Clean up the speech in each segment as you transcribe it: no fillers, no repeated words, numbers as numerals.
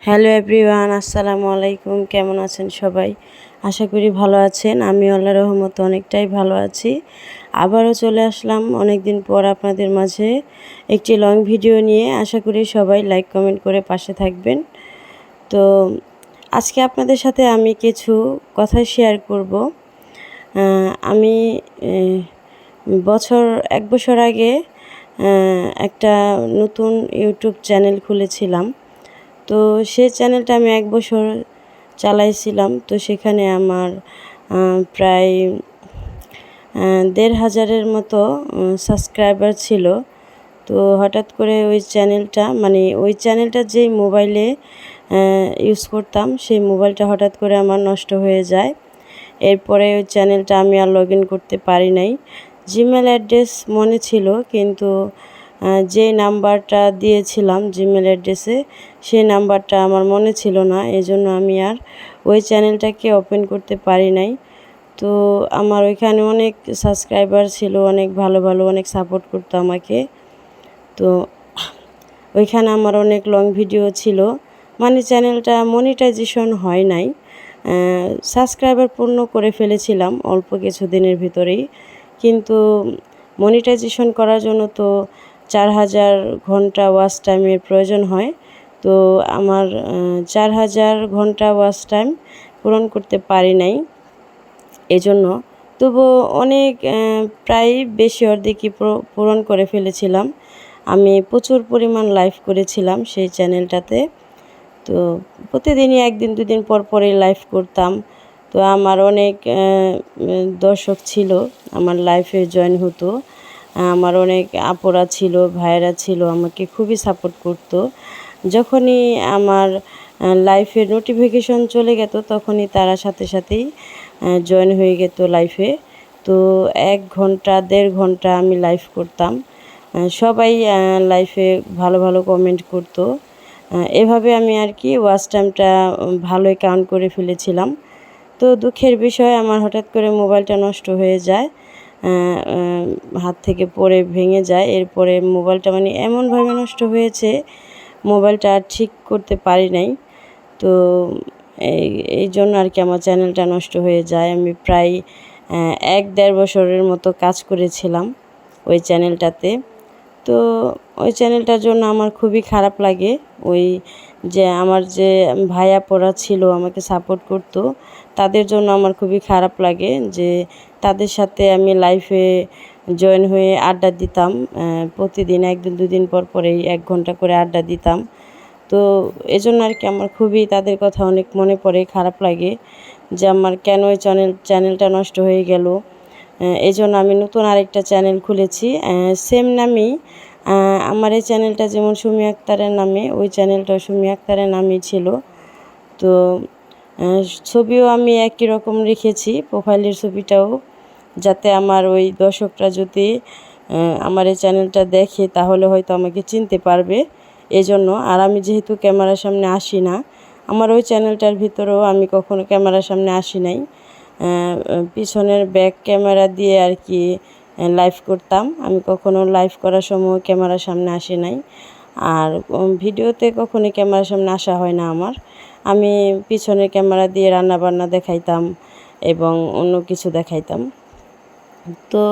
Hello everyone, আসসালামু আলাইকুম। কেমন আছেন সবাই? আশা করি ভালো আছেন। আমি আল্লাহর রহমতে অনেকটাই ভালো আছি। আবারও চলে আসলাম অনেক দিন পর আপনাদের মাঝে একটি লং ভিডিও নিয়ে। আশা করি সবাই লাইক কমেন্ট করে পাশে থাকবেন। তো আজকে আপনাদের সাথে আমি কিছু কথা শেয়ার করব। আমি এক বছর আগে একটা নতুন ইউটিউব চ্যানেল খুলেছিলাম। তো সেই চ্যানেলটা আমি ১ বছর চালাইছিলাম। তো সেখানে আমার প্রায় ১,৫০০-এর মতো সাবস্ক্রাইবার ছিল। তো হঠাৎ করে ওই চ্যানেলটা যেই মোবাইলে ইউজ করতাম, সেই মোবাইলটা হঠাৎ করে আমার নষ্ট হয়ে যায়। এরপরে ওই চ্যানেলটা আমি আর লগ ইন করতে পারি নাই। জিমেল অ্যাড্রেস মনে ছিল, কিন্তু যে নাম্বারটা দিয়েছিলাম জিমেল অ্যাড্রেসে, সেই নাম্বারটা আমার মনে ছিল না। এজন্য আমি আর ওই চ্যানেলটাকে ওপেন করতে পারি নাই। তো আমার ওইখানে অনেক সাবস্ক্রাইবার ছিল, অনেক ভালো ভালো অনেক সাপোর্ট করতো আমাকে। তো ওইখানে আমার অনেক লং ভিডিও ছিল, মানে চ্যানেলটা মনিটাইজেশন হয় নাই। সাবস্ক্রাইবার পূর্ণ করে ফেলেছিলাম অল্প কিছু দিনের ভিতরেই, কিন্তু মনিটাইজেশন করার জন্য তো ৪,০০০ ঘন্টা ওয়াচ টাইমের প্রয়োজন হয়। তো আমার ৪,০০০ ঘন্টা ওয়াচ টাইম পূরণ করতে পারি নাই। এজন্য তবুও অনেক প্রায় বেশি অর্ধেকই পূরণ করে ফেলেছিলাম। আমি প্রচুর পরিমাণ লাইভ করেছিলাম সেই চ্যানেলটাতে। তো প্রতিদিনই ১ দিন ২ দিন পর পরই লাইভ করতাম। তো আমার অনেক দর্শক ছিল, আমার লাইভে জয়েন হতো। আমার অনেক আপুরা ছিল, ভাইয়েরা ছিল, আমাকে খুবই সাপোর্ট করতো। যখনই আমার লাইভের নোটিফিকেশন চলে যেত, তখনই তারা সাথে সাথেই জয়েন হয়ে যেত লাইভে। তো ১ ঘন্টা ১.৫ ঘন্টা আমি লাইভ করতাম। সবাই লাইভে ভালো ভালো কমেন্ট করতো। এভাবে আমি আর কি ওয়াচ টাইমটা ভালোই কাউন্ট করে ফেলেছিলাম। তো দুঃখের বিষয়, আমার হঠাৎ করে মোবাইলটা নষ্ট হয়ে যায়, হাত থেকে পড়ে ভেঙে যায়। এরপরে মোবাইলটা মানে এমনভাবে নষ্ট হয়েছে, মোবাইলটা আর ঠিক করতে পারি নাই। তো এই জন্য আর কি আমার চ্যানেলটা নষ্ট হয়ে যায়। আমি প্রায় ১-১.৫ বছরের মতো কাজ করেছিলাম ওই চ্যানেলটাতে। তো ওই চ্যানেলটার জন্য আমার খুবই খারাপ লাগে। আমার যে ভাই আপুরা ছিল আমাকে সাপোর্ট করতো, তাদের জন্য আমার খুবই খারাপ লাগে যে তাদের সাথে আমি লাইভে জয়েন হয়ে আড্ডা দিতাম। প্রতিদিন ১ দিন ২ দিন পর পরেই ১ ঘন্টা করে আড্ডা দিতাম। তো এজন্য আর কি আমার খুবই তাদের কথা অনেক মনে পড়ে, খারাপ লাগে যে আমার কেন ওই চ্যানেলটা নষ্ট হয়ে গেল। এজন্য আমি নতুন আরেকটা চ্যানেল খুলেছি সেম নামেই। আমার এই চ্যানেলটা যেমন সুমি আক্তারের নামে, ওই চ্যানেলটাও সুমি আক্তারের নামেই ছিল। তো ছবিও আমি একই রকম রেখেছি, প্রোফাইলের ছবিটাও, যাতে আমার ওই দর্শকরা যদি আমার এই চ্যানেলটা দেখে তাহলে হয়তো আমাকে চিনতে পারবে, এজন্য। আর আমি যেহেতু ক্যামেরার সামনে আসি না, আমার ওই চ্যানেলটার ভিতরেও আমি কখনো ক্যামেরার সামনে আসি নাই। পিছনের ব্যাক ক্যামেরা দিয়ে আর কি লাইভ করতাম। আমি কখনো লাইভ করার সময় ক্যামেরার সামনে আসি নাই। আর ভিডিওতে কখনোই ক্যামেরার সামনে আসা হয় না আমার। আমি পিছনের ক্যামেরা দিয়ে রান্নাবান্না দেখাইতাম এবং অন্য কিছু দেখাইতাম। তো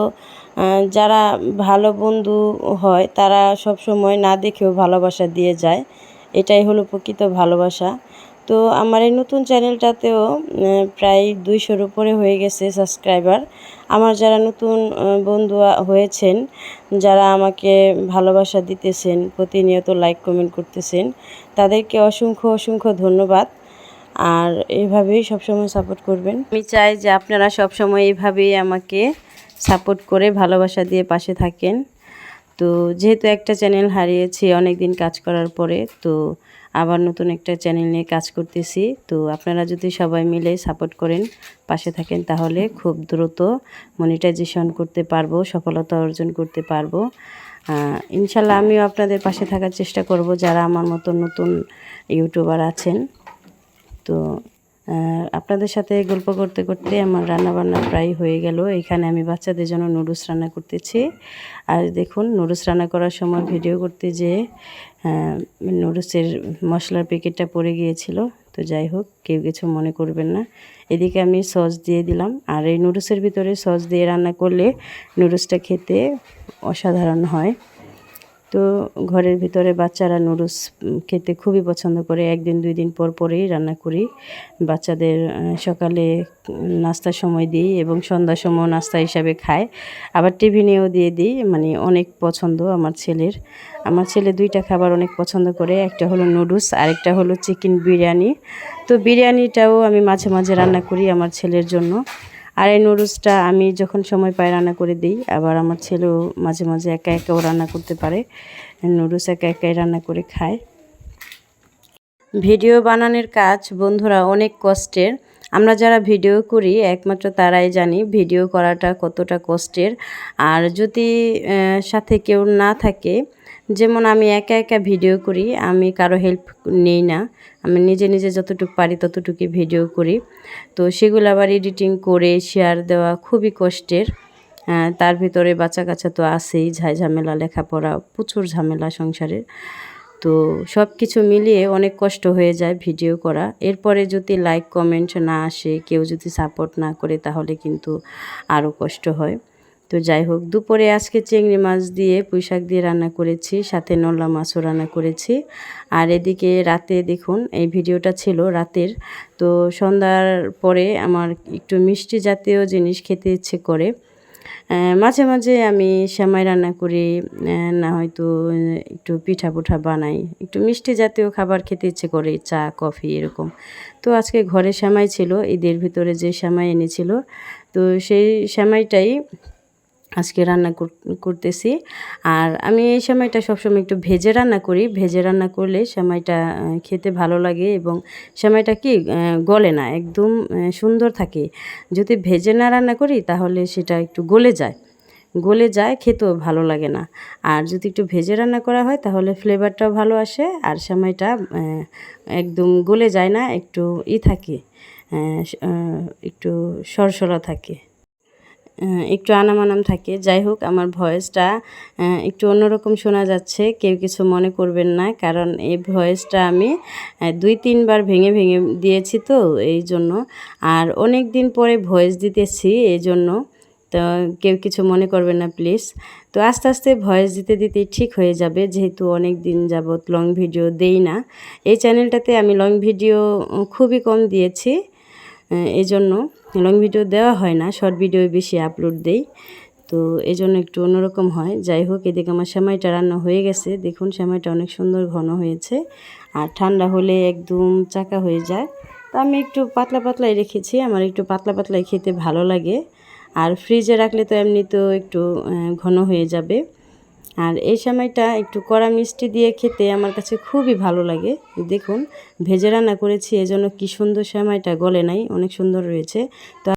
যারা ভালো বন্ধু হয় তারা সবসময় না দেখেও ভালোবাসা দিয়ে যায়, এটাই হলো প্রকৃত ভালোবাসা। তো আমার এই নতুন চ্যানেলটাতেও প্রায় ২০০-র উপরে হয়ে গেছে সাবস্ক্রাইবার। আমার যারা নতুন বন্ধু হয়েছেন, যারা আমাকে ভালোবাসা দিতেছেন, প্রতিনিয়ত লাইক কমেন্ট করতেছেন, তাদেরকে অসংখ্য অসংখ্য ধন্যবাদ। আর এইভাবেই সবসময় সাপোর্ট করবেন। আমি চাই যে আপনারা সবসময় এইভাবেই আমাকে সাপোর্ট করে ভালোবাসা দিয়ে পাশে থাকেন। তো যেহেতু একটা চ্যানেল হারিয়েছি অনেক দিন কাজ করার পরে, তো আবার নতুন একটা চ্যানেল নিয়ে কাজ করতেছি। তো আপনারা যদি সবাই মিলে সাপোর্ট করেন, পাশে থাকেন, তাহলে খুব দ্রুত মনিটাইজেশন করতে পারবো, সফলতা অর্জন করতে পারবো। ইনশাল্লাহ আমিও আপনাদের পাশে থাকার চেষ্টা করব, যারা আমার মতো নতুন ইউটিউবার আছেন। তো আপনাদের সাথে গল্প করতে করতে আমার রান্নাবান্না প্রায় হয়ে গেল। এখানে আমি বাচ্চাদের জন্য নুডলস রান্না করতেছি। আর দেখুন নুডলস রান্না করার সময় ভিডিও করতে যেয়ে নুডলসের মশলার প্যাকেটটা পড়ে গিয়েছিল। তো যাই হোক, কেউ কিছু মনে করবেন না। এদিকে আমি সস দিয়ে দিলাম। আর এই নুডলসের ভিতরে সস দিয়ে রান্না করলে নুডলসটা খেতে অসাধারণ হয়। তো ঘরের ভিতরে বাচ্চারা নুডলস খেতে খুবই পছন্দ করে। একদিন 2 দিন পর পরেই রান্না করি। বাচ্চাদের সকালে নাস্তার সময় দিই এবং সন্ধ্যার সময় নাস্তা হিসাবে খায়। আবার টিফিনেও দিয়ে দিই, মানে অনেক পছন্দ আমার ছেলের। আমার ছেলে 2টা খাবার অনেক পছন্দ করে। একটা হলো নুডলস, আরেকটা হলো চিকেন বিরিয়ানি। তো বিরিয়ানিটাও আমি মাঝে মাঝে রান্না করি আমার ছেলের জন্য। আর এই নুডলসটা আমি যখন সময় পাই রান্না করে দিই। আবার আমার ছেলেও মাঝে মাঝে একা একাও রান্না করতে পারে, নুডলস একা একাই রান্না করে খায়। ভিডিও বানানোর কাজ বন্ধুরা অনেক কষ্টের। আমরা যারা ভিডিও করি একমাত্র তারাই জানি ভিডিও করাটা কতটা কষ্টের। আর যদি সাথে কেউ না থাকে, যেমন আমি একা একা ভিডিও করি, আমি কারো হেল্প নেই না, আমি নিজে নিজে যতটুকু পারি ততটুকুই ভিডিও করি। তো সেগুলো আবার এডিটিং করে শেয়ার দেওয়া খুবই কষ্টের। তার ভিতরে বাচ্চা কাচ্চা তো আছেই, ঝামেলা, লেখাপড়া, প্রচুর ঝামেলা সংসারের। তো সব কিছু মিলিয়ে অনেক কষ্ট হয়ে যায় ভিডিও করা। এরপরে যদি লাইক কমেন্ট না আসে, কেউ যদি সাপোর্ট না করে, তাহলে কিন্তু আরও কষ্ট হয়। তো যাই হোক, দুপুরে আজকে চিংড়ি মাছ দিয়ে পুঁইশাক দিয়ে রান্না করেছি, সাথে নলা মাছও রান্না করেছি। আর এদিকে রাতে দেখুন, এই ভিডিওটা ছিল রাতের। তো সন্ধ্যার পরে আমার একটু মিষ্টি জাতীয় জিনিস খেতে ইচ্ছে করে। মাঝে মাঝে আমি সেমাই রান্না করি, না হয়তো একটু পিঠা পুঠা বানাই, একটু মিষ্টি জাতীয় খাবার খেতে ইচ্ছে করে, চা কফি এরকম। তো আজকে ঘরে সেমাই ছিল, ঈদের ভিতরে যে সেমাই এনেছিল, তো সেই সেমাইটাই আজকে রান্না করতেছি। আর আমি এই সেমাইটা সবসময় একটু ভেজে রান্না করি। ভেজে রান্না করলে সেমাইটা খেতে ভালো লাগে এবং সেমাইটা কি গলে না, একদম সুন্দর থাকে। যদি ভেজে না রান্না করি তাহলে সেটা একটু গলে যায়, খেতেও ভালো লাগে না। আর যদি একটু ভেজে রান্না করা হয় তাহলে ফ্লেভারটাও ভালো আসে, আর সেমাইটা একদম গলে যায় না, একটু থাকে, একটু সরসরা থাকে, একটু আনাম থাকে। যাই হোক, আমার ভয়েসটা একটু অন্যরকম শোনা যাচ্ছে, কেউ কিছু মনে করবেন না, কারণ এই ভয়েসটা আমি 2-3 বার ভেঙে দিয়েছি, তো এই জন্য। আর অনেক দিন পরে ভয়েস দিতেছি, এই জন্য। তো কেউ কিছু মনে করবেন না প্লিজ। তো আস্তে আস্তে ভয়েস দিতে ঠিক হয়ে যাবে, যেহেতু অনেক দিন যাবৎ লং ভিডিও দেই না। এই চ্যানেলটাতে আমি লং ভিডিও খুবই কম দিয়েছি, এই জন্য লং ভিডিও দেওয়া হয় না, শর্ট ভিডিও বেশি আপলোড দেই। তো এই জন্য একটু অন্যরকম হয়। যাই হোক, এদিকে আমার সেমাইটা রান্না হয়ে গেছে। দেখুন সেমাইটা অনেক সুন্দর ঘন হয়েছে, আর ঠান্ডা হলে একদম চাকা হয়ে যায়। তো আমি একটু পাতলা পাতলাই রেখেছি, আমার একটু পাতলা পাতলাই খেতে ভালো লাগে। আর ফ্রিজে রাখলে তো এমনিতেও একটু ঘন হয়ে যাবে। আর এই সেমাইটা একটু কড়া মিষ্টি দিয়ে খেতে আমার কাছে খুবই ভালো লাগে। দেখুন ভেজে রান্না করেছি, এজন্য কি সুন্দর সেমাইটা গলে নাই, অনেক সুন্দর রয়েছে। তো